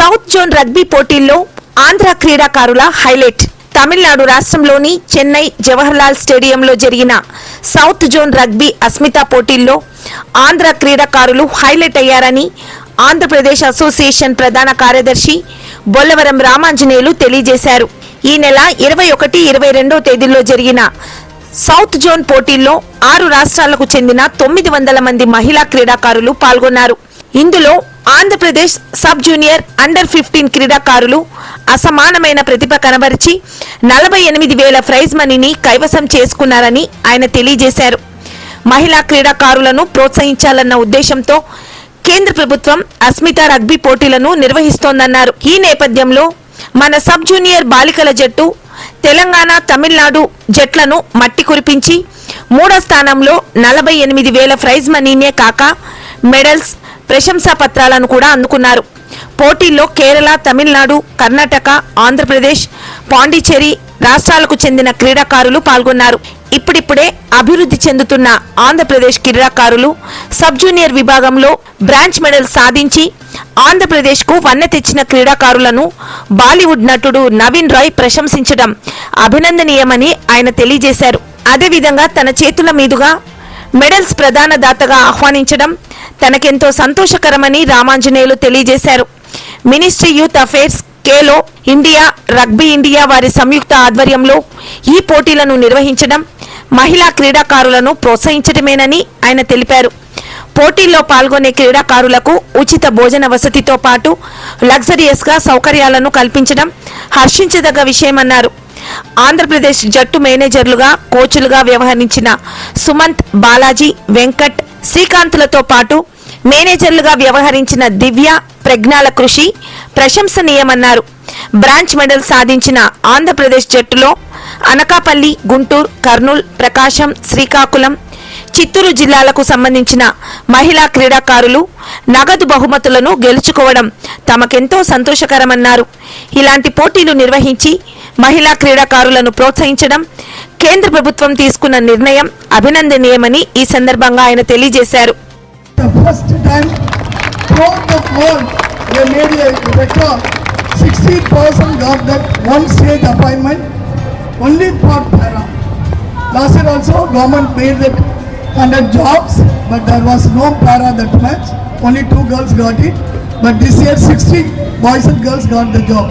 South zone rugby పోటీల్లో ఆంధ్ర క్రీడాకారుల highlight. Tamil Nadu రాష్ట్రంలోని చెన్నై జవహర్లాల్ స్టేడియంలో జరిగిన సౌత్ జోన్ రగ్బీ అస్మితా పోటీల్లో ఆంధ్ర క్రీడాకారులు హైలైట్ అయ్యారని ఆంధ్రప్రదేశ్ అసోసియేషన్ ప్రధాన కార్యదర్శి బొల్లవరం రామాంజనేయులు తెలియజేశారు. ఈ నెల 21, 22 తేదీల్లో జరిగిన సౌత్ జోన్ పోటీల్లో 6 రాష్ట్రాలకు చెందిన 900 మంది మహిళా క్రీడాకారులు పాల్గొన్నారు. ఇందులో ఆంధ్రప్రదేశ్ సబ్ జూనియర్ అండర్ 15 క్రీడాకారులు అసమానమైన ప్రతిభ కనబరిచి 48,000 ప్రైజ్ మనీని కైవసం చేసుకున్నారని ఆయన తెలియజేశారు. మహిళా క్రీడాకారులను ప్రోత్సహించాలన్న ఉద్దేశంతో కేంద్ర ప్రభుత్వం అస్మితా రగ్బీ పోటీలను నిర్వహిస్తోందన్నారు. ఈ నేపథ్యంలో మన సబ్ జూనియర్ బాలికల జట్టు తెలంగాణ, తమిళనాడు జట్లను మట్టి కురిపించి 3వ స్థానంలో 48,000 ప్రైజ్ మనీనే కాక మెడల్స్, ప్రశంసా పత్రాలను కూడా అందుకున్నారు. పోటీల్లో కేరళ, తమిళనాడు, కర్ణాటక, ఆంధ్రప్రదేశ్, పాండిచ్చేరి రాష్ట్రాలకు చెందిన క్రీడాకారులు పాల్గొన్నారు. ఇప్పుడిప్పుడే అభివృద్ధి చెందుతున్న ఆంధ్రప్రదేశ్ క్రీడాకారులు సబ్ జూనియర్ విభాగంలో బ్రాంచ్ మెడల్ సాధించి ఆంధ్రప్రదేశ్కు వన్నె తెచ్చిన క్రీడాకారులను బాలీవుడ్ నటుడు నవీన్ రాయ్ ప్రశంసించడం అభినందనీయమని ఆయన తెలియజేశారు. అదేవిధంగా తన చేతుల మీదుగా మెడల్స్ ప్రధాన దాతగా ఆహ్వానించడం తనకెంతో సంతోషకరమని రామాంజనేయులు తెలియజేశారు. Ministry youth affairs, Khelo India, rugby India వారి సంయుక్త ఆధ్వర్యంలో ఈ పోటీలను నిర్వహించడం మహిళా క్రీడాకారులను ప్రోత్సహించడమేనని ఆయన తెలిపారు. పోటీల్లో పాల్గొనే క్రీడాకారులకు ఉచిత భోజన వసతితో పాటు లగ్జరియస్గా సౌకర్యాలను కల్పించడం హర్షించదగ్గ విషయమన్నారు. ఆంధ్రప్రదేశ్ జట్టు మేనేజర్లుగా, కోచ్లుగా వ్యవహరించిన సుమంత్, బాలాజీ, వెంకట్, శ్రీకాంత్లతో పాటు మేనేజర్లుగా వ్యవహరించిన దివ్య, ప్రజ్ఞాల కృషి ప్రశంసనీయమన్నారు. బ్రాంచ్ మెడల్ సాధించిన ఆంధ్రప్రదేశ్ జట్టులో అనకాపల్లి, గుంటూరు, కర్నూలు, ప్రకాశం, శ్రీకాకుళం, చిత్తూరు జిల్లాలకు సంబంధించిన మహిళా క్రీడాకారులు నగదు బహుమతులను గెలుచుకోవడం తమకెంతో సంతోషకరమన్నారు. ఇలాంటి పోటీలు నిర్వహించి మహిళా క్రీడాకారులను ప్రోత్సహించడం కేంద్ర ప్రభుత్వం తీసుకున్న నిర్ణయం అభినందనీయమని ఈ సందర్భంగా ఆయన తెలియజేశారు. Only for para. Last year also government made that 100 jobs, but there was no para that much. Only 2 girls got it. But this year 60 boys and girls got the job.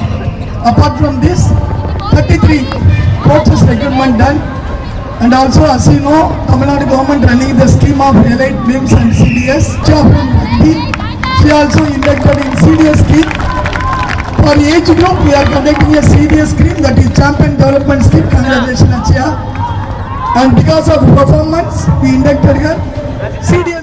Apart from this, 33 coaches recruitment done. And also, as you know, Tamil Nadu government running the scheme of elite BIMS and CDS. She also inducted in CDS scheme. For age group, we are conducting a CDS scheme, that is Champion Development Scheme. Congratulations, Achya. And because of performance, we inducted her CDS.